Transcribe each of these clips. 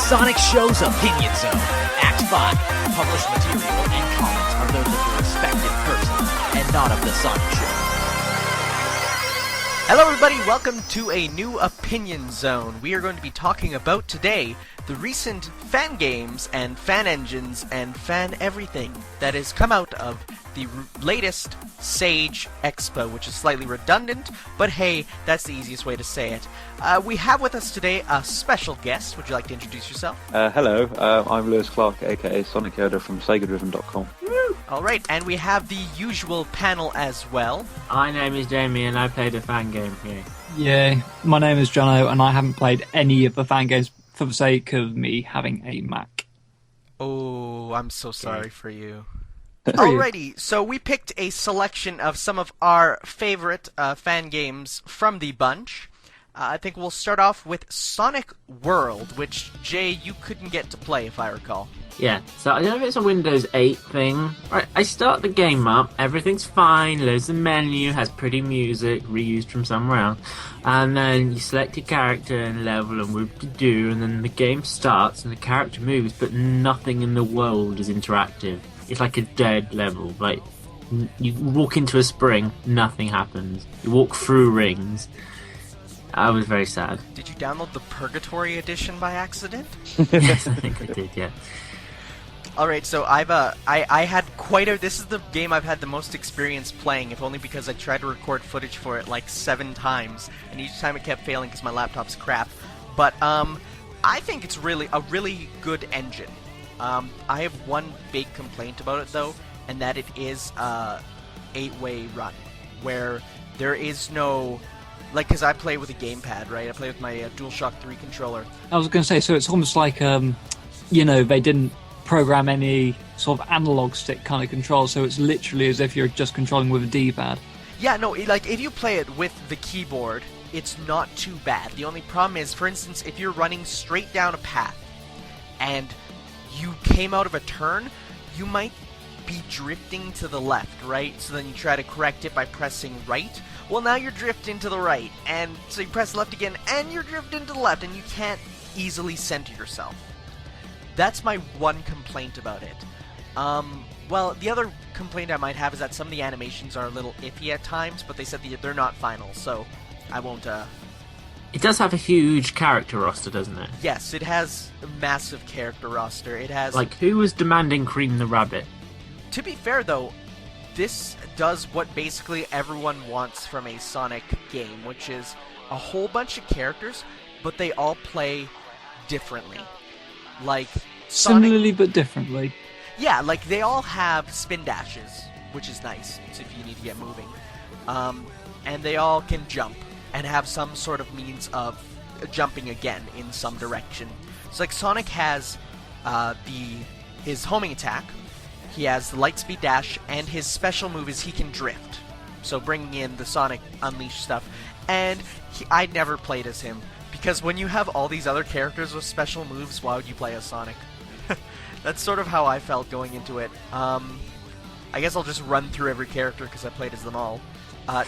Sonic Show's Opinion Zone. Act 5. Published material and comments are those of the respective person and not of the Sonic Show. Hello everybody, welcome to a new Opinion Zone. We are going to be talking about today the recent fan games and fan engines and fan everything that has come out of the latest Sage Expo, which is slightly redundant, but hey, that's the easiest way to say it. We have with us today a special guest. Would you like to introduce yourself? Hello, I'm Lewis Clark, aka SonicYoda from SegaDriven.com. Alright, and we have the usual panel as well. My name is Jamie and I played a fan game here. Yeah, my name is Jono and I haven't played any of the fan games for the sake of me having a Mac. Oh, I'm so sorry for you. Alrighty, so we picked a selection of some of our favorite fan games from the bunch. I think we'll start off with Sonic World, which, Jay, you couldn't get to play, if I recall. Yeah, so I don't know if it's a Windows 8 thing. Right, I start the game up, everything's fine, loads the menu, has pretty music, reused from somewhere else, and then you select your character and level and whoop-de-doo, and then the game starts and the character moves, but nothing in the world is interactive. It's like a dead level, like, you walk into a spring, nothing happens. You walk through rings. I was very sad. Did you download the Purgatory Edition by accident? Yes, I think I did, yeah. Alright, so I had quite a... This is the game I've had the most experience playing, if only because I tried to record footage for it like 7 times, and each time it kept failing because my laptop's crap. But, I think it's really a really good engine. I have one big complaint about it, though, and that it is a 8-way run, where there is no... Like, because I play with a gamepad, right? I play with my DualShock 3 controller. I was going to say, so it's almost like, you know, they didn't program any sort of analog stick kind of control, so it's literally as if you're just controlling with a D-pad. Yeah, no, like, if you play it with the keyboard, it's not too bad. The only problem is, for instance, if you're running straight down a path, and you came out of a turn, you might be drifting to the left, right? So then you try to correct it by pressing right. Well, now you're drifting to the right, and so you press left again, and you're drifting to the left, and you can't easily center yourself. That's my one complaint about it. Well, the other complaint I might have is that some of the animations are a little iffy at times, but they said they're not final, so I won't, It does have a huge character roster, doesn't it? Yes, it has a massive character roster. It has... Like, who was demanding Cream the Rabbit? To be fair, though, this does what basically everyone wants from a Sonic game, which is a whole bunch of characters, but they all play differently. Like, Sonic... Similarly but differently. Yeah, like, they all have spin dashes, which is nice, so if you need to get moving. And they all can jump, and have some sort of means of jumping again in some direction. So, like, Sonic has his homing attack, he has the Lightspeed Dash, and his special move is he can drift. So bringing in the Sonic Unleashed stuff. And I never played as him, because when you have all these other characters with special moves, why would you play as Sonic? That's sort of how I felt going into it. I guess I'll just run through every character, because I played as them all.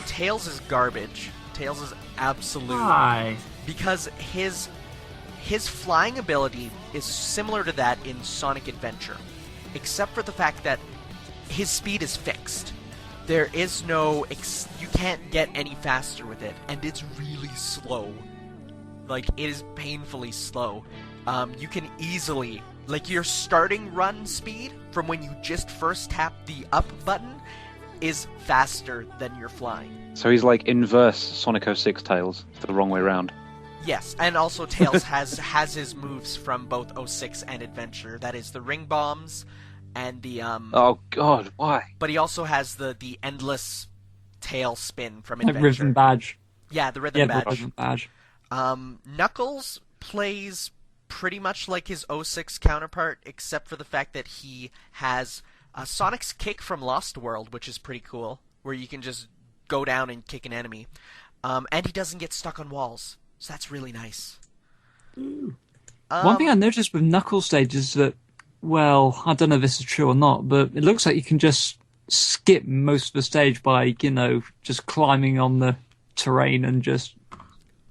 Tails is garbage. Tails is absolute. Why? Because his flying ability is similar to that in Sonic Adventure, except for the fact that his speed is fixed. There is no... you can't get any faster with it, and it's really slow. Like, it is painfully slow. You can easily... Like, your starting run speed from when you just first tap the up button is faster than your flying. So he's like inverse Sonic 06 Tails, the wrong way round. Yes, and also Tails has his moves from both 06 and Adventure. That is the ring bombs and the Oh god, why? But he also has the endless tail spin from Adventure. Like Rhythm Badge. Yeah, the Rhythm Badge. The Rhythm Badge. Knuckles plays pretty much like his 06 counterpart, except for the fact that he has Sonic's kick from Lost World, which is pretty cool, where you can just go down and kick an enemy. And he doesn't get stuck on walls. So that's really nice. One thing I noticed with Knuckles stage is that, well, I don't know if this is true or not, but it looks like you can just skip most of the stage by, you know, just climbing on the terrain and just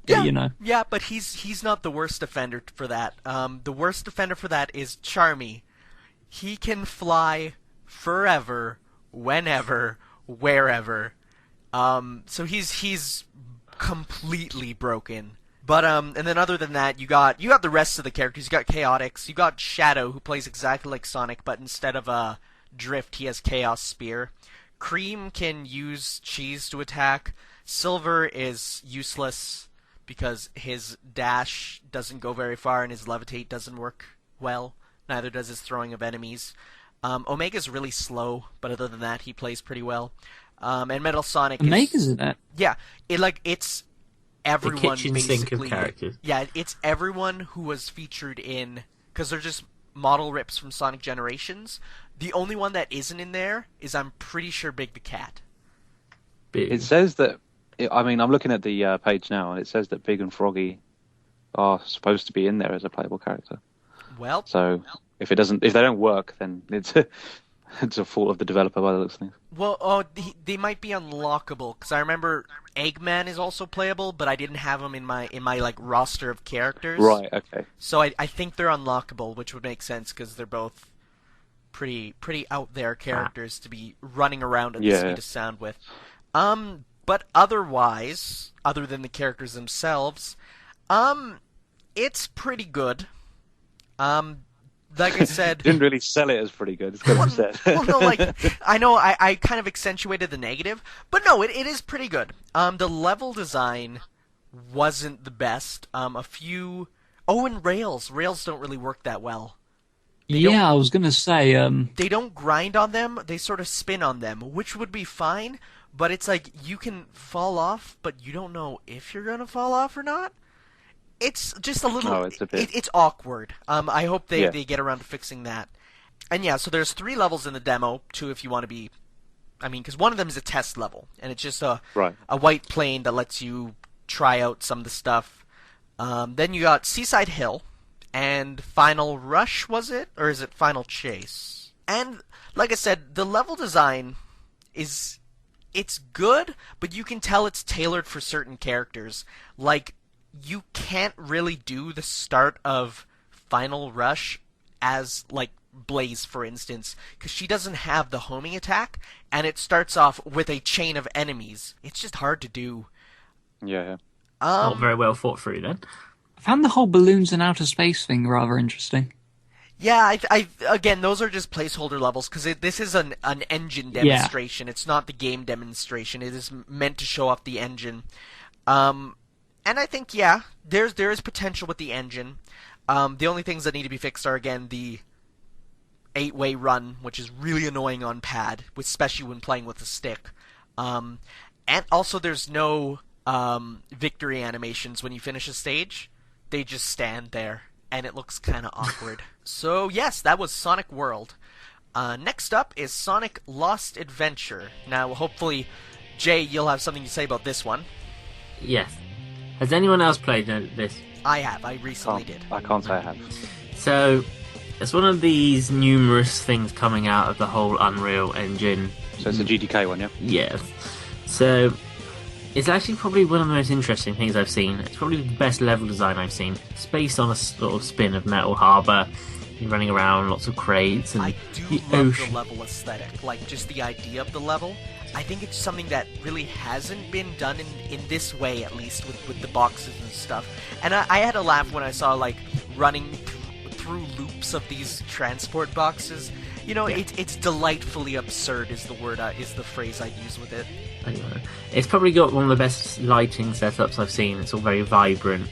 Yeah, you know. yeah, but he's not the worst offender for that. The worst offender for that is Charmy. He can fly forever, whenever, wherever. So he's completely broken. But and then other than that, you got the rest of the characters. You got Chaotix. You got Shadow, who plays exactly like Sonic, but instead of Drift, he has Chaos Spear. Cream can use cheese to attack. Silver is useless because his dash doesn't go very far and his levitate doesn't work well. Neither does his throwing of enemies. Omega's really slow, but other than that, he plays pretty well. And Metal Sonic Omega's in it. Yeah, it's everyone the kitchen basically. sink of characters. Yeah, it's everyone who was featured in, because they're just model rips from Sonic Generations. The only one that isn't in there is, I'm pretty sure, Big the Cat. Big. It says that. I mean, I'm looking at the page now, and it says that Big and Froggy are supposed to be in there as a playable character. Well, So if they don't work, then it's a fault of the developer by the looks of things. well, they might be unlockable, because I remember Eggman is also playable, but I didn't have him in my like roster of characters. Right. Okay. So I think they're unlockable, which would make sense because they're both pretty out there characters to be running around at the Yeah. speed of sound with. But otherwise, other than the characters themselves, it's pretty good. Like I said, Didn't really sell it as pretty good. It's got to be said. well, no, like I know I kind of accentuated the negative, but no, it is pretty good. The level design wasn't the best. A few. Oh, and rails don't really work that well. Yeah, I was gonna say. They don't grind on them, they sort of spin on them, which would be fine, but it's like you can fall off, but you don't know if you're going to fall off or not. It's just a little... Oh, it's a bit... It's awkward. I hope they Yeah. get around to fixing that. And yeah, so there's 3 levels in the demo, 2 if you want to be... I mean, because one of them is a test level, and it's just a white plane that lets you try out some of the stuff. Then you got Seaside Hill, and Final Rush, was it? Or is it Final Chase? And, like I said, the level design is... It's good, but you can tell it's tailored for certain characters. Like, you can't really do the start of Final Rush as, like, Blaze, for instance, because she doesn't have the homing attack, and it starts off with a chain of enemies. It's just hard to do. Yeah. Not very well thought through then. I found the whole balloons in outer space thing rather interesting. Yeah, I again, those are just placeholder levels, because this is an engine demonstration. Yeah. It's not the game demonstration. It is meant to show off the engine. And I think, yeah, there is potential with the engine. The only things that need to be fixed are, again, the 8-way run, which is really annoying on pad, especially when playing with a stick. And also there's no victory animations when you finish a stage. They just stand there, and it looks kind of awkward. So yes, that was Sonic World. Next up is Sonic Lost Adventure. Now, hopefully, Jay, you'll have something to say about this one. Yes. Has anyone else played this? I have. I recently did. I can't say I have. So, it's one of these numerous things coming out of the whole Unreal Engine. So it's a GTK one, yeah? Yes. So, it's actually probably one of the most interesting things I've seen. It's probably the best level design I've seen. It's based on a sort of spin of Metal Harbor. You're running around, lots of crates, and I do love the level aesthetic. Like, just the idea of the level. I think it's something that really hasn't been done in this way, at least, with the boxes and stuff. And I had a laugh when I saw, like, running through loops of these transport boxes. You know, yeah. It's delightfully absurd is the phrase I'd use with it. It's probably got one of the best lighting setups I've seen. It's all very vibrant.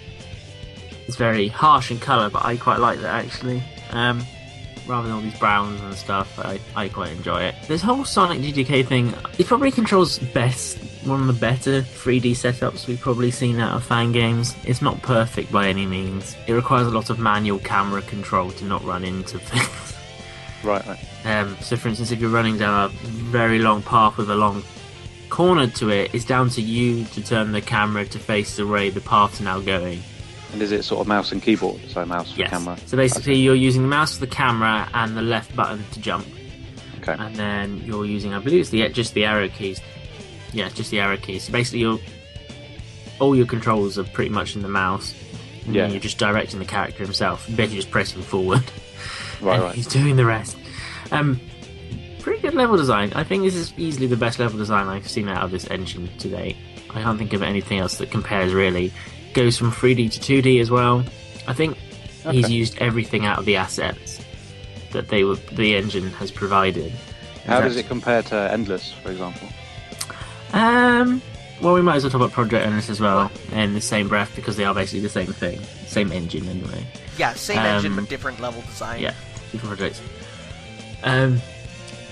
It's very harsh in colour, but I quite like that, actually. Rather than all these browns and stuff, I quite enjoy it. This whole Sonic GTK thing, it probably controls one of the better 3D setups we've probably seen out of fan games. It's not perfect by any means. It requires a lot of manual camera control to not run into things. Right. So for instance, if you're running down a very long path with a long corner to it, it's down to you to turn the camera to face the way the path's now going. And is it sort of mouse and keyboard? So mouse for camera? So basically you're using the mouse for the camera and the left button to jump. Okay. And then you're using, I believe it's just the arrow keys. Yeah, just the arrow keys. So basically all your controls are pretty much in the mouse. And Yeah. you're just directing the character himself. Basically just pressing forward. Right, and right. he's doing the rest. Pretty good level design. I think this is easily the best level design I've seen out of this engine to date. I can't think of anything else that compares really. Goes from 3D to 2D as well. I think he's used everything out of the assets that the engine has provided. How does it compare to Endless, for example? Well, we might as well talk about Project Endless as well in the same breath because they are basically the same thing. Same engine anyway. Yeah, same engine but different level design. Yeah, different projects.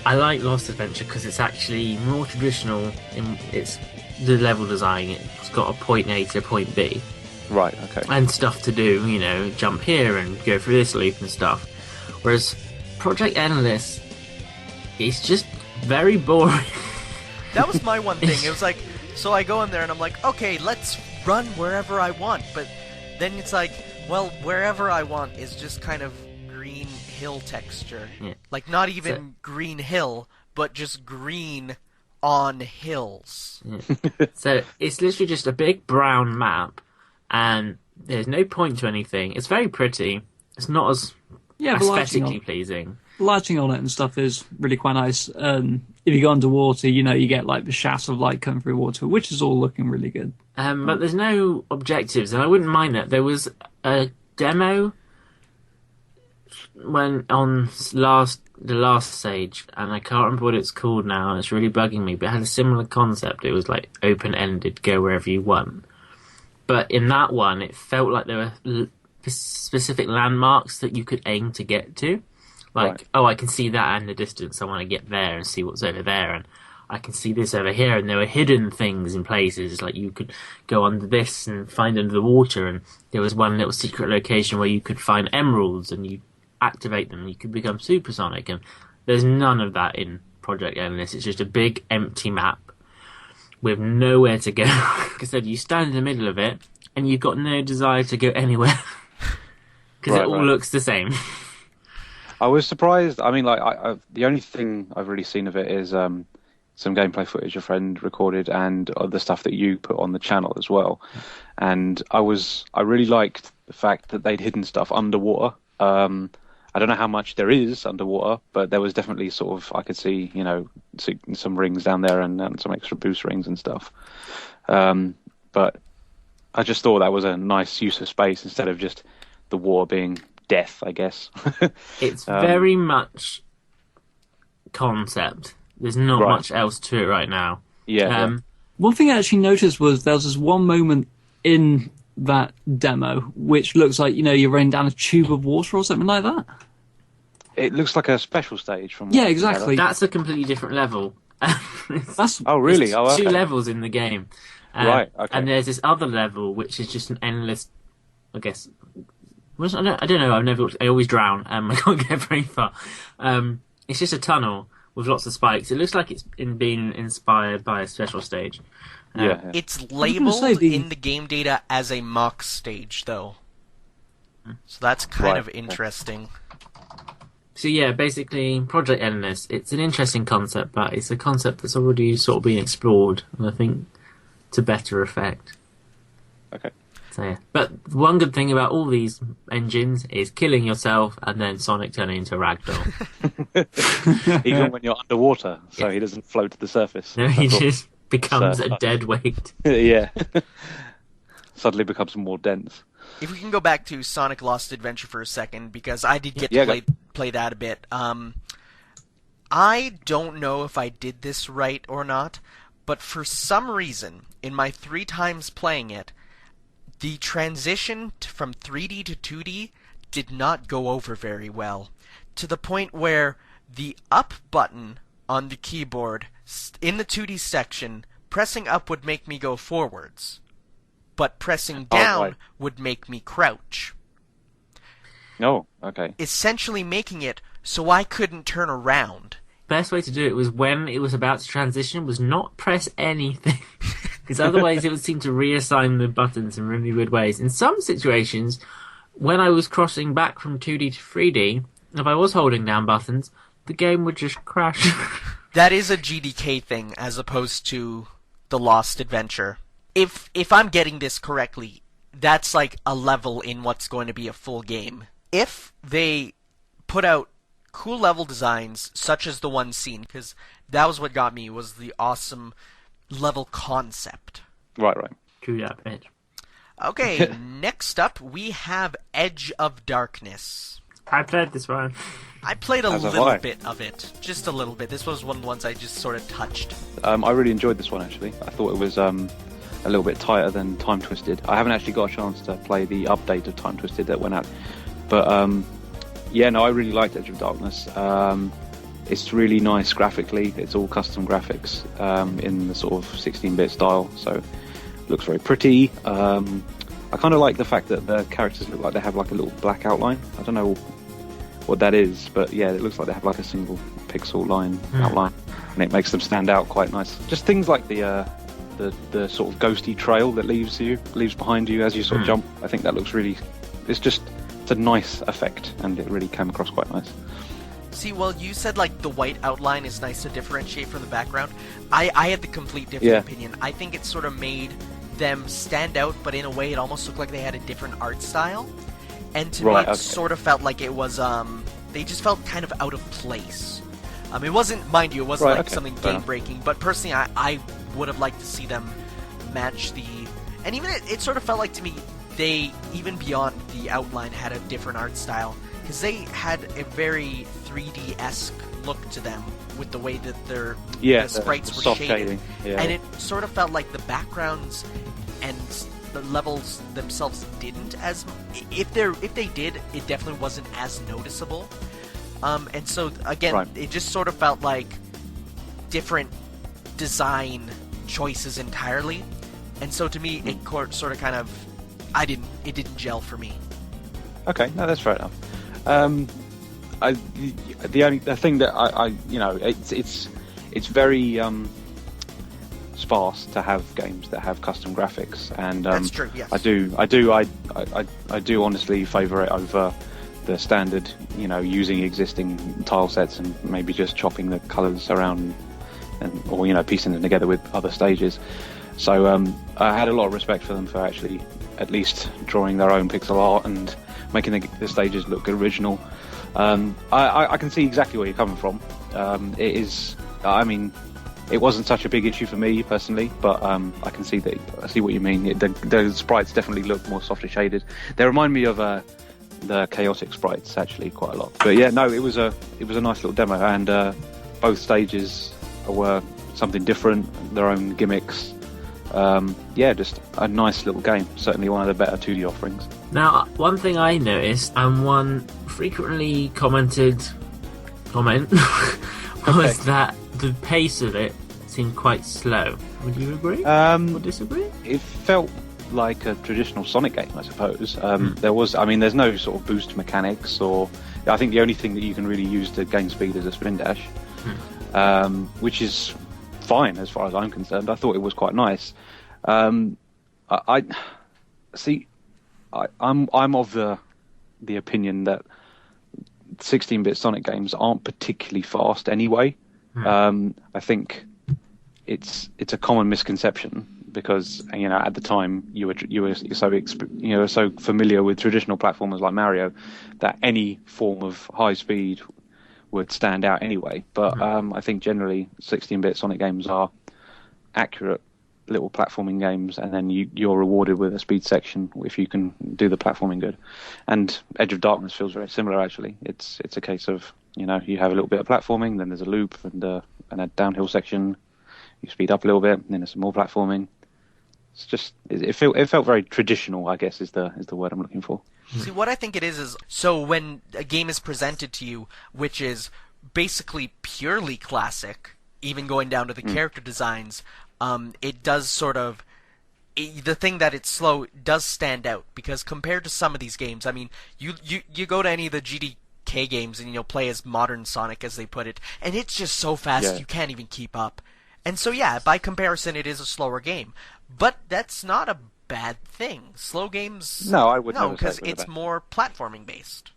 I like Lost Adventure because it's actually more traditional in its the level design. It's got a point A to a point B. Right, okay. And stuff to do, you know, jump here and go through this loop and stuff. Whereas Project Endless is just very boring. That was my one thing. It was like, so I go in there and I'm like, okay, let's run wherever I want. But then it's like, well, wherever I want is just kind of green hill texture. Yeah. Like, not even green hill, but just green on hills. Yeah. So it's literally just a big brown map, and there's no point to anything. It's very pretty. It's not as Yeah, but aesthetically pleasing. lighting on it and stuff is really quite nice. If you go underwater, you know, you get like the shafts of light coming through water, which is all looking really good. But there's no objectives, and I wouldn't mind that. There was a demo when on the last stage, and I can't remember what it's called now. It's really bugging me, but it had a similar concept. It was like open-ended, go wherever you want. But in that one, it felt like there were specific landmarks that you could aim to get to. Like, Right. oh, I can see that in the distance. I want to get there and see what's over there. And I can see this over here. And there were hidden things in places. Like, you could go under this and find under the water. And there was one little secret location where you could find emeralds and you activate them and you could become supersonic. And there's none of that in Project Endless. It's just a big empty map with nowhere to go. Like I said, you stand in the middle of it and you've got no desire to go anywhere. Because it all looks the same. I was surprised. I mean, like, the only thing I've really seen of it is some gameplay footage a friend recorded and the stuff that you put on the channel as well. And I really liked the fact that they'd hidden stuff underwater. I don't know how much there is underwater, but there was definitely sort of, I could see, you know, some rings down there and some extra boost rings and stuff. But I just thought that was a nice use of space instead of just the water being death, I guess. It's very much concept. There's not much else to it right now. Yeah. One thing I actually noticed was there was this one moment in that demo which looks like, you know, you're running down a tube of water or something like that. It looks like a special stage from. Yeah, exactly. That's a completely different level. Oh, really? There's Oh, okay. two levels in the game. Right, okay. And there's this other level which is just an endless, I guess. I don't know. I always drown. I can't get very far. It's just a tunnel with lots of spikes. It looks like it's been inspired by a special stage. Yeah. It's labeled in the game data as a mock stage, though. So that's kind of interesting. So yeah, basically, Project Endless, it's an interesting concept, but it's a concept that's already sort of been explored, and I think to better effect. Okay. So yeah. But one good thing about all these engines is killing yourself and then Sonic turning into a ragdoll. Even when you're underwater, so he doesn't float to the surface. No, he That's all. just becomes a dead weight. Yeah. Suddenly becomes more dense. If we can go back to Sonic Lost Adventure for a second, because I did get to play that a bit. I don't know if I did this right or not, but for some reason, in my 3 times playing it, the transition from 3D to 2D did not go over very well, to the point where the up button on the keyboard in the 2D section, pressing up would make me go forwards, but pressing down would make me crouch. Oh, okay. Essentially making it so I couldn't turn around. Best way to do it was when it was about to transition was not press anything. Because otherwise it would seem to reassign the buttons in really weird ways. In some situations, when I was crossing back from 2D to 3D, if I was holding down buttons, the game would just crash. That is a GDK thing, as opposed to the Lost Adventure. if I'm getting this correctly, that's like a level in what's going to be a full game. If they put out cool level designs such as the one seen, because that was what got me, was the awesome level concept. Right. True that, Edge. Okay, next up we have Edge of Darkness. I played this one. I played a As have little I. bit of it, just a little bit. This was one of the ones I just sort of touched. I really enjoyed this one, actually. I thought it was a little bit tighter than Time Twisted. I haven't actually got a chance to play the update of Time Twisted that went out. But, I really liked Edge of Darkness. It's really nice graphically. It's all custom graphics in the sort of 16-bit style, so it looks very pretty. I kind of like the fact that the characters look like they have like a little black outline. I don't know what that is, but yeah, it looks like they have like a single pixel line outline, and it makes them stand out quite nice. Just things like the sort of ghosty trail that leaves behind you as you sort of jump. I think that looks really. It's a nice effect, and it really came across quite nice. See, well, you said like the white outline is nice to differentiate from the background. I had the complete different opinion. I think it sort of made them stand out, but in a way it almost looked like they had a different art style. And to me, it sort of felt like it was, they just felt kind of out of place. It wasn't, mind you, it wasn't something game-breaking, but personally, I would have liked to see them match the... And even it sort of felt like to me, they, even beyond the outline, had a different art style. Because they had a very 3D-esque look to them with the way that the sprites were shaded. And it sort of felt like the backgrounds and the levels themselves didn't as... If they did, it definitely wasn't as noticeable. And so, again, it just sort of felt like different design choices entirely. And so to me, it sort of kind of... It didn't gel for me. Okay, no, that's fair enough. The thing that it's very sparse to have games that have custom graphics, and that's true. Yes, I do honestly favour it over the standard, using existing tile sets and maybe just chopping the colours around or piecing them together with other stages. So I had a lot of respect for them for actually at least drawing their own pixel art and making the stages look original. I can see exactly where you're coming from. It wasn't such a big issue for me personally, but I can see what you mean. The sprites definitely look more softly shaded. They remind me of the chaotic sprites actually quite a lot. But yeah, no, it was a nice little demo, and both stages were something different, their own gimmicks. Just a nice little game. Certainly one of the better 2D offerings. Now, one thing I noticed, and one frequently commented comment, was that the pace of it seemed quite slow. Would you agree? Or disagree? It felt like a traditional Sonic game, I suppose. There's no sort of boost mechanics, or I think the only thing that you can really use to gain speed is a spin dash, which is fine as far as I'm concerned. I thought it was quite nice. I'm of the opinion that 16-bit Sonic games aren't particularly fast anyway. I think it's a common misconception because at the time you're so familiar with traditional platformers like Mario that any form of high speed would stand out anyway. But I think generally 16-bit Sonic games are accurate little platforming games, and then you're rewarded with a speed section if you can do the platforming good. And Edge of Darkness feels very similar actually. It's a case of you have a little bit of platforming, then there's a loop and a downhill section. You speed up a little bit, and then there's some more platforming. It's just it felt very traditional, I guess is the word I'm looking for. See, what I think it is so when a game is presented to you, which is basically purely classic, even going down to the character designs, it does sort of... the thing that it's slow does stand out, because compared to some of these games, I mean, you go to any of the GDK games and you'll play as modern Sonic, as they put it, and it's just so fast you can't even keep up. And so, yeah, by comparison, it is a slower game. But that's not a bad thing. Slow games... No, I wouldn't. No, because it's more platforming based.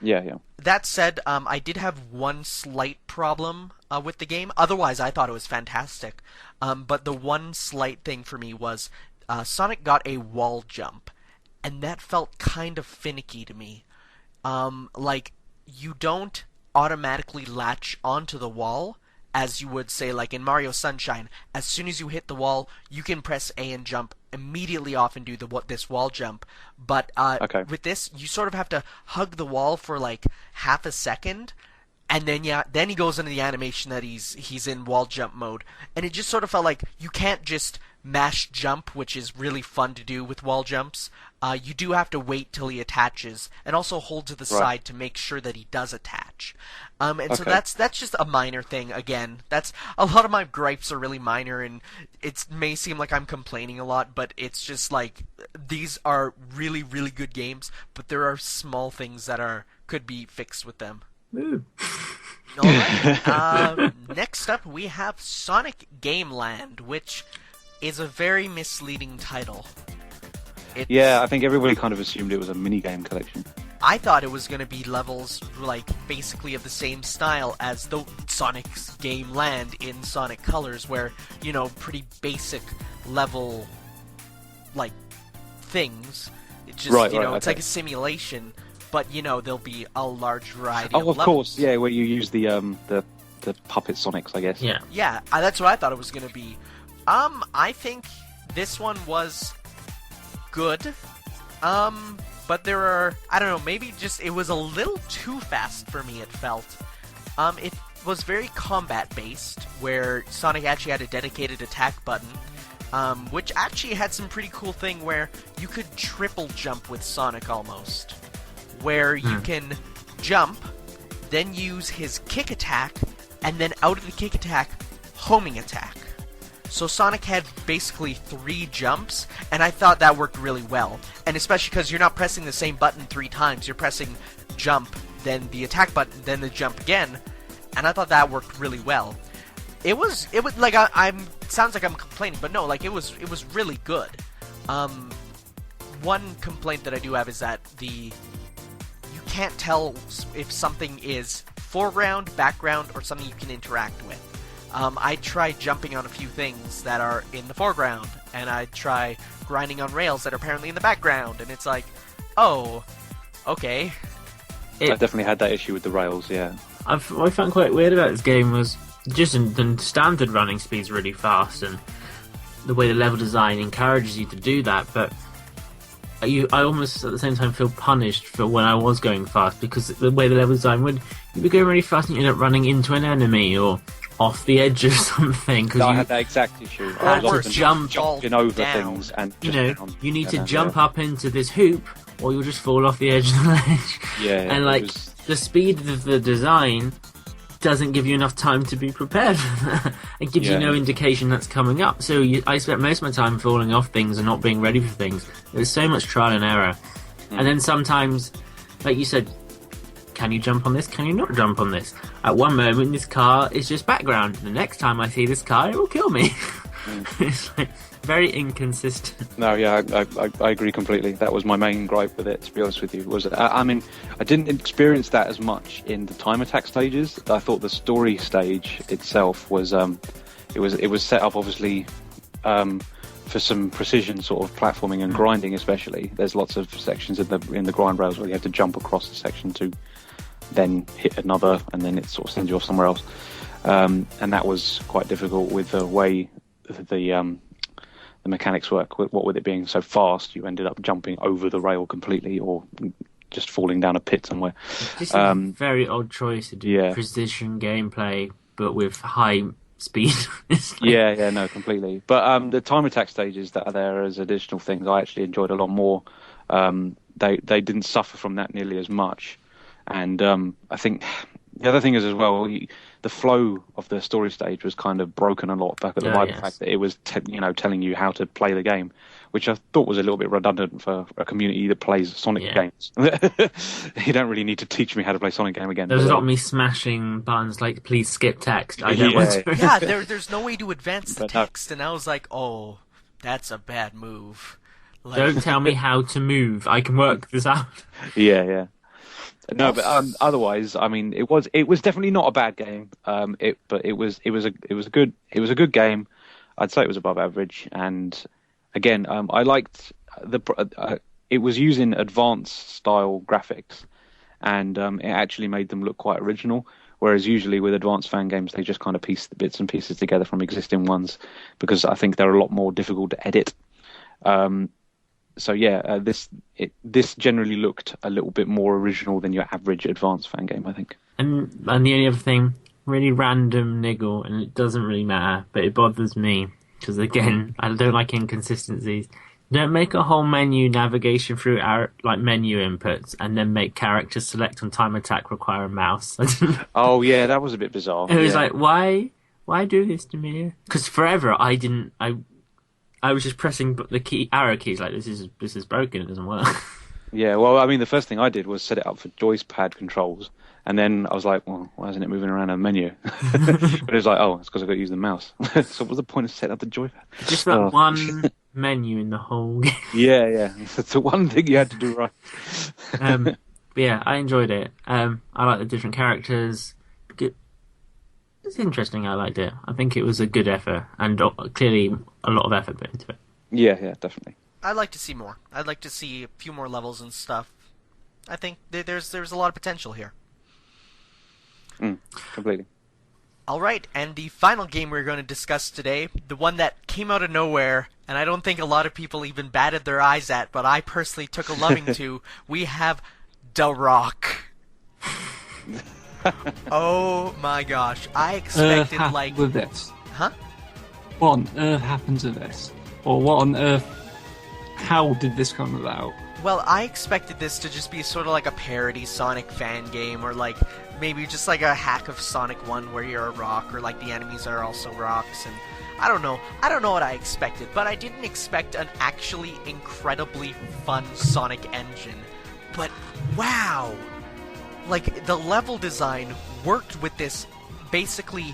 Yeah. That said, I did have one slight problem with the game. Otherwise, I thought it was fantastic. But the one slight thing for me was Sonic got a wall jump, and that felt kind of finicky to me. Like, you don't automatically latch onto the wall, as you would say, like in Mario Sunshine. As soon as you hit the wall, you can press A and jump immediately off and do this wall jump. But with this, you sort of have to hug the wall for like half a second, and then then he goes into the animation that he's in wall jump mode, and it just sort of felt like you can't just mash jump, which is really fun to do with wall jumps. You do have to wait till he attaches, and also hold to the side to make sure that he does attach. So that's just a minor thing. Again, that's a lot of my gripes are really minor, and it may seem like I'm complaining a lot, but it's just like these are really, really good games, but there are small things that could be fixed with them. Ooh. All right. Next up, we have Sonic Game Land, which is a very misleading title. I think everybody kind of assumed it was a minigame collection. I thought it was going to be levels, like, basically of the same style as the Sonic's Game Land in Sonic Colors, where, pretty basic level, like, things. It's just, it's like a simulation, but, there'll be a large variety of levels. Of course, yeah, where you use the puppet Sonics, I guess. Yeah. Yeah, that's what I thought it was going to be. I think this one was good. But there are, I don't know, maybe just it was a little too fast for me, it felt. It was very combat-based, where Sonic actually had a dedicated attack button, which actually had some pretty cool thing where you could triple jump with Sonic almost. Where you can jump, then use his kick attack, and then out of the kick attack, homing attack. So Sonic had basically 3 jumps, and I thought that worked really well. And especially because you're not pressing the same button 3 times. You're pressing jump, then the attack button, then the jump again. And I thought that worked really well. It was like I'm sounds like I'm complaining, but no, like it was really good. One complaint that I do have is that you can't tell if something is foreground, background, or something you can interact with. I tried jumping on a few things that are in the foreground, and I try grinding on rails that are apparently in the background, and it's like, oh, okay. I definitely had that issue with the rails, yeah. What I found quite weird about this game was just the standard running speed's really fast, and the way the level design encourages you to do that, but I almost at the same time feel punished for when I was going fast, because the way the level design would, you'd be going really fast and you end up running into an enemy, or off the edge of something. I had that exact issue. I was jumping over down. things, and you need to jump up into this hoop, or you'll just fall off the edge of the ledge. Yeah, and the speed of the design doesn't give you enough time to be prepared for that. It gives you no indication that's coming up. So I spent most of my time falling off things and not being ready for things. There's so much trial and error. And then sometimes, like you said, can you jump on this? Can you not jump on this? At one moment, this car is just background. The next time I see this car, it will kill me. It's like very inconsistent. No, yeah, I agree completely. That was my main gripe with it, to be honest with you. I didn't experience that as much in the time attack stages. I thought the story stage itself was, it was set up obviously for some precision sort of platforming and grinding, especially. There's lots of sections in the grind rails where you have to jump across the section to then hit another, and then it sort of sends you off somewhere else. And that was quite difficult with the way the mechanics work. What with it being so fast, you ended up jumping over the rail completely, or just falling down a pit somewhere. This is a very odd choice to do precision gameplay, but with high speed. No, completely. But the time attack stages that are there as additional things, I actually enjoyed a lot more. They didn't suffer from that nearly as much. And I think the other thing is as well, the flow of the story stage was kind of broken a lot by the fact that it was telling you how to play the game, which I thought was a little bit redundant for a community that plays Sonic games. You don't really need to teach me how to play Sonic game again. There's a lot of me smashing buttons like please skip text. I don't want to. There's no way to advance the text, and I was like, oh, that's a bad move. Don't tell me how to move. I can work this out. Yeah. No, but otherwise, I mean, it was definitely not a bad game. But it was a good game. I'd say it was above average, and again, I liked it was using advanced style graphics, and it actually made them look quite original. Whereas usually with advanced fan games, they just kind of piece the bits and pieces together from existing ones, because I think they're a lot more difficult to edit. So yeah, this generally looked a little bit more original than your average advanced fan game, I think. And the only other thing, really random niggle, and it doesn't really matter, but it bothers me because again, I don't like inconsistencies. Don't make a whole menu navigation through our menu inputs and then make characters select on time attack require a mouse. Oh yeah, that was a bit bizarre. It was like, why do this to me? Because forever I was just pressing the arrow keys like this is broken, it doesn't work. Yeah, well, I mean, the first thing I did was set it up for joypad controls, and then I was like, well, why isn't it moving around a menu? But it was like, oh, it's because I've got to use the mouse. So what was the point of setting up the joypad? Just that one menu in the whole game. Yeah. That's the one thing you had to do right. But yeah, I enjoyed it. I like the different characters. It's interesting, I liked it. I think it was a good effort, and clearly a lot of effort put into it. Yeah, definitely. I'd like to see more. I'd like to see a few more levels and stuff. I think there's a lot of potential here. Completely. All right, and the final game we're going to discuss today, the one that came out of nowhere, and I don't think a lot of people even batted their eyes at, but I personally took a loving to, we have The Rock. Oh my gosh, I expected with this. Huh? What on earth happened to this? Or what on earth... How did this come about? Well, I expected this to just be sort of like a parody Sonic fan game, or like maybe just like a hack of Sonic 1 where you're a rock, or like the enemies are also rocks, and I don't know what I expected, but I didn't expect an actually incredibly fun Sonic engine. But wow! Like, the level design worked with this basically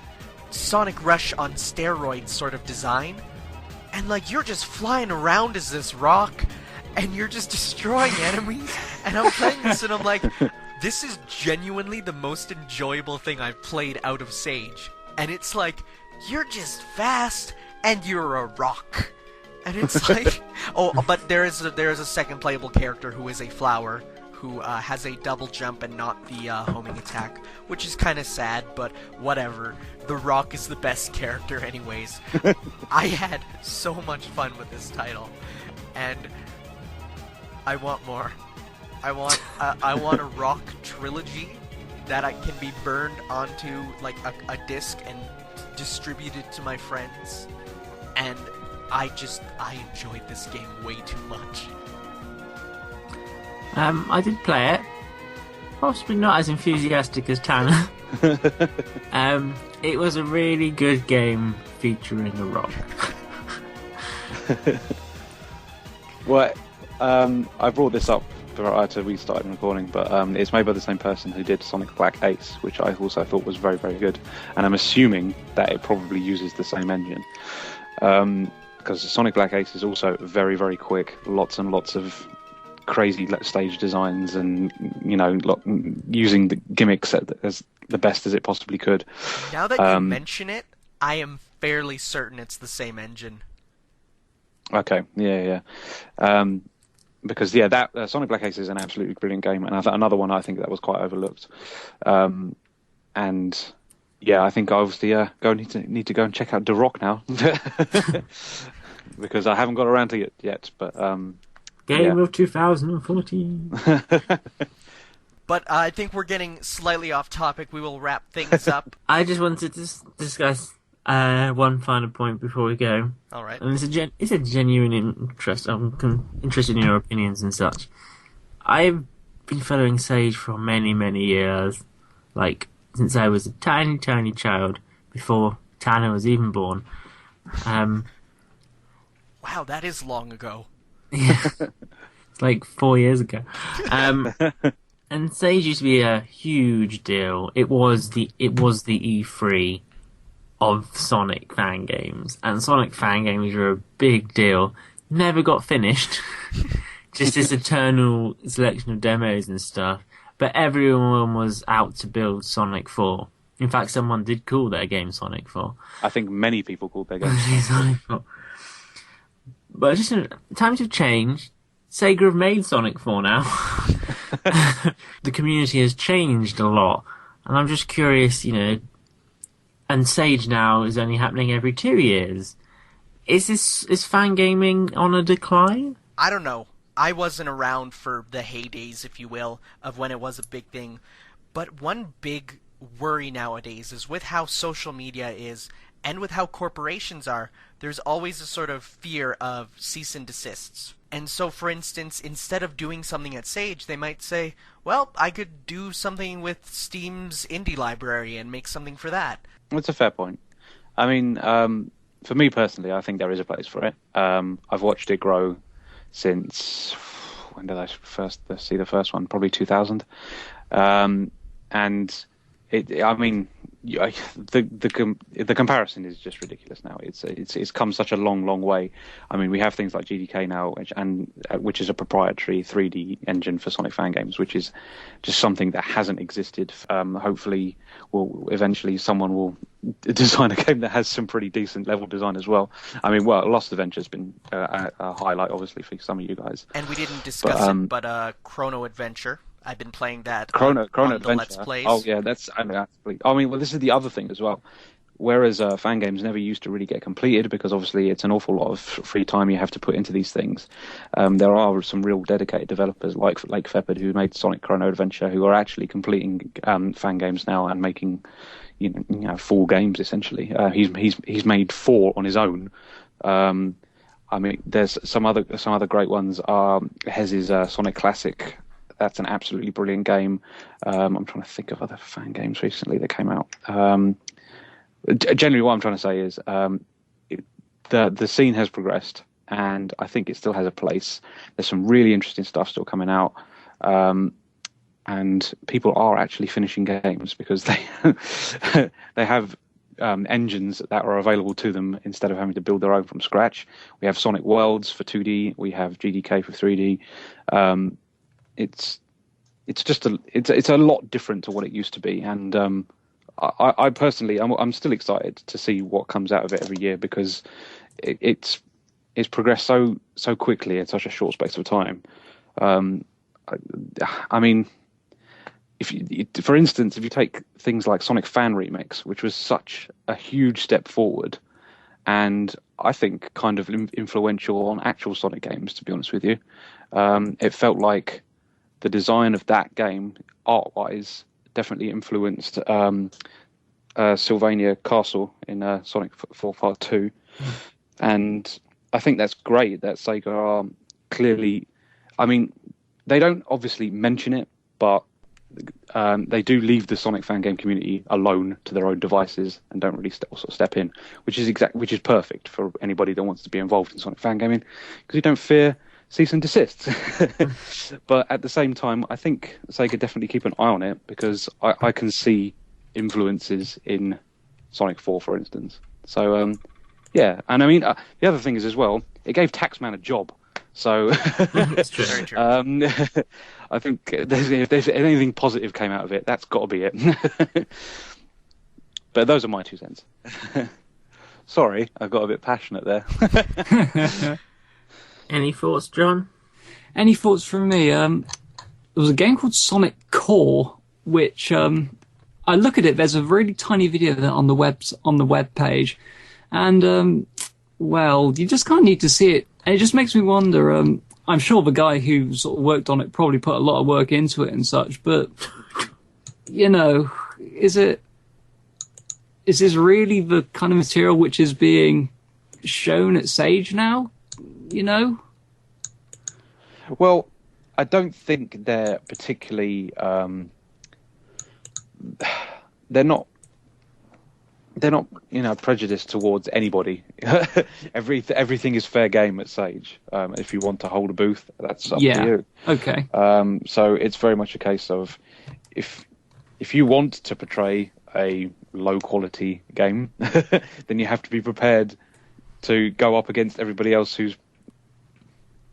Sonic Rush on steroids sort of design, and like you're just flying around as this rock, and you're just destroying enemies, and I'm playing this and I'm like, this is genuinely the most enjoyable thing I've played out of Sage. And it's like, you're just fast, and you're a rock. And it's like, oh, but there is a second playable character who is a flower, who has a double jump and not the homing attack, which is kind of sad, but whatever. The Rock is the best character anyways. I had so much fun with this title, and I want more. I want a Rock trilogy that can be burned onto like a disc and distributed to my friends, and I enjoyed this game way too much. I did play it. Possibly not as enthusiastic as Tanner. It was a really good game featuring a rock. Well, I brought this up prior to we started recording, but it's made by the same person who did Sonic Black Ace, which I also thought was very, very good. And I'm assuming that it probably uses the same engine. Because Sonic Black Ace is also very, very quick. Lots and lots of crazy stage designs, and using the gimmicks as the best as it possibly could. Now that you mention it, I am fairly certain it's the same engine. Okay, yeah. Because that Sonic Black Ace is an absolutely brilliant game, and another one I think that was quite overlooked. And yeah, I think I obviously need to go and check out The Rock now because I haven't got around to it yet. But Game of 2014. But I think we're getting slightly off topic. We will wrap things up. I just wanted to discuss one final point before we go. All right. And it's a genuine interest. I'm interested in your opinions and such. I've been following Sage for many, many years. Like, since I was a tiny, tiny child, before Tanner was even born. Wow, that is long ago. Yeah. It's like 4 years ago. And Sage used to be a huge deal. It was the E3 of Sonic fan games, and Sonic fan games were a big deal. Never got finished. Just this eternal selection of demos and stuff. But everyone was out to build Sonic 4. In fact, someone did call their game Sonic 4. I think many people called their game Sonic 4. But listen, times have changed. Sega have made Sonic 4 now. The community has changed a lot. And I'm just curious, and Sage now is only happening every 2 years. Is fan gaming on a decline? I don't know. I wasn't around for the heydays, if you will, of when it was a big thing. But one big worry nowadays is with how social media is and with how corporations are, there's always a sort of fear of cease and desists. And so, for instance, instead of doing something at Sage, they might say, well, I could do something with Steam's indie library and make something for that. That's a fair point. I mean, for me personally, I think there is a place for it. I've watched it grow since, when did I first see the first one? Probably 2000. And the comparison is just ridiculous now. It's come such a long way. I mean, we have things like GDK now, which is a proprietary 3D engine for Sonic fan games, which is just something that hasn't existed. Hopefully, eventually someone will design a game that has some pretty decent level design as well. I mean, Lost Adventure's been a highlight, obviously, for some of you guys. And we didn't discuss it, but Chrono Adventure. I've been playing that Chrono on Adventure. the Let's Plays. Oh yeah, this is the other thing as well. Whereas fan games never used to really get completed because obviously it's an awful lot of free time you have to put into these things. There are some real dedicated developers like Lake Fepard who made Sonic Chrono Adventure who are actually completing fan games now and making full games essentially. He's made 4 on his own. I mean, there's some other great ones. Hez's Sonic Classic. That's an absolutely brilliant game. I'm trying to think of other fan games recently that came out. Generally, what I'm trying to say is the scene has progressed, and I think it still has a place. There's some really interesting stuff still coming out, and people are actually finishing games because they they have engines that are available to them instead of having to build their own from scratch. We have Sonic Worlds for 2D. We have GDK for 3D. It's a lot different to what it used to be, and I personally I'm still excited to see what comes out of it every year because it's progressed so quickly in such a short space of time. I mean, for instance, if you take things like Sonic Fan Remix, which was such a huge step forward, and I think kind of influential on actual Sonic games, to be honest with you, it felt like the design of that game, art-wise, definitely influenced Sylvania Castle in Sonic 4 Part 2. And I think that's great that Sega are clearly... I mean, they don't obviously mention it, but they do leave the Sonic fan game community alone to their own devices and don't really step in, which is perfect for anybody that wants to be involved in Sonic fan gaming, because you don't fear cease and desist. But at the same time, I think Sega definitely keep an eye on it because I can see influences in Sonic 4, for instance. So, yeah. And I mean, the other thing is as well, it gave Taxman a job. So, That's true. Very true. I think if there's anything positive came out of it, that's got to be it. But those are my 2 cents. Sorry, I got a bit passionate there. Any thoughts, John? Any thoughts from me? There was a game called Sonic Core, which I look at it. There's a really tiny video on the web page, and well, you just kind of need to see it, and it just makes me wonder. I'm sure the guy who sort of worked on it probably put a lot of work into it and such, but is this really the kind of material which is being shown at Sage now? Well, I don't think they're particularly they're not prejudiced towards anybody. Everything is fair game at Sage. If you want to hold a booth, that's up to you. Okay. So it's very much a case of if you want to portray a low quality game, then you have to be prepared to go up against everybody else who's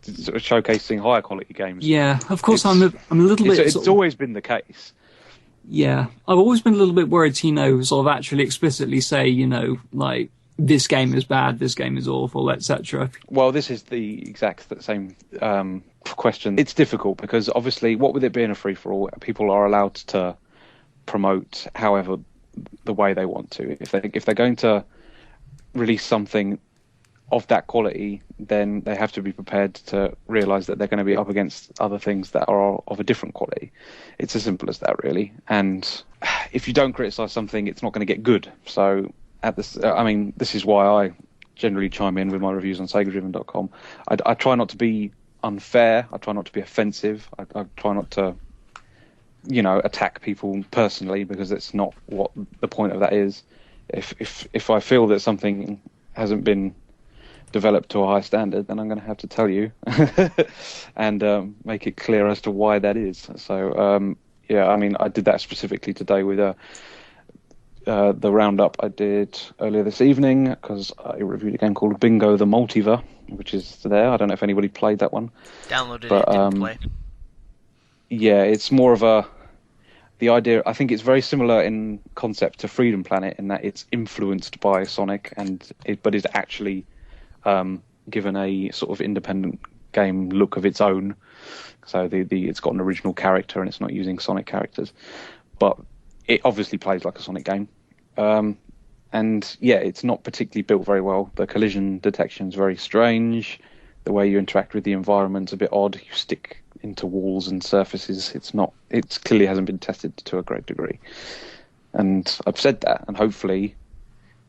sort of showcasing higher quality games. Yeah, of course. I'm a little bit. It's always been the case. Yeah, I've always been a little bit worried to, sort of actually explicitly say, like, this game is bad, this game is awful, etc. Well, this is the exact same question. It's difficult because obviously, what with it being a free-for-all, people are allowed to promote however the way they want to. If they're going to release something of that quality, then they have to be prepared to realise that they're going to be up against other things that are of a different quality. It's as simple as that, really. And if you don't criticise something, it's not going to get good. So, this is why I generally chime in with my reviews on SegaDriven.com. I try not to be unfair. I try not to be offensive. I try not to, attack people personally, because it's not what the point of that is. If I feel that something hasn't been developed to a high standard, then I'm going to have to tell you and make it clear as to why that is. So, I did that specifically today with the roundup I did earlier this evening, because I reviewed a game called Bingo the Multiver, which is there. I don't know if anybody played that one. Downloaded it, didn't play. Yeah, it's more of the idea, I think it's very similar in concept to Freedom Planet in that it's influenced by Sonic, but is actually given a sort of independent game look of its own. So it's got an original character and it's not using Sonic characters, but it obviously plays like a Sonic game. And yeah, it's not particularly built very well. The collision detection is very strange. The way you interact with the environment's a bit odd. You stick into walls and surfaces. It clearly hasn't been tested to a great degree. And I've said that, and hopefully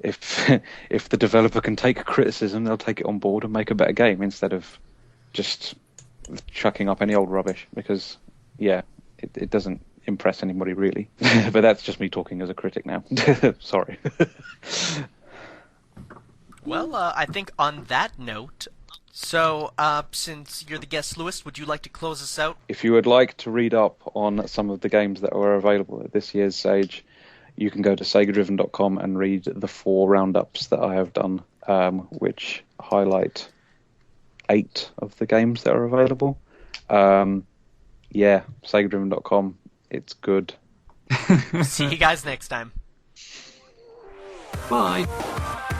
if the developer can take criticism, they'll take it on board and make a better game instead of just chucking up any old rubbish, because it doesn't impress anybody really. But that's just me talking as a critic now. Sorry. Well, I think on that note, so since you're the guest, Lewis, would you like to close us out? If you would like to read up on some of the games that were available at this year's Sage, you can go to SegaDriven.com and read the 4 roundups that I have done, which highlight 8 of the games that are available. SegaDriven.com. It's good. See you guys next time. Bye.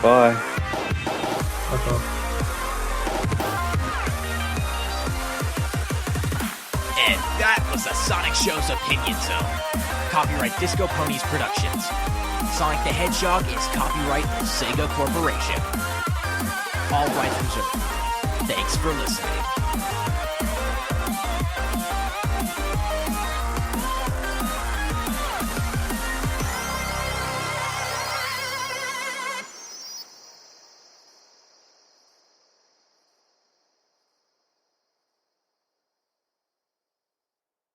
Bye. And that was the Sonic Show's Opinion Zone. Copyright Disco Ponies Productions. Sonic the Hedgehog is copyright Sega Corporation. All rights reserved. Thanks for listening.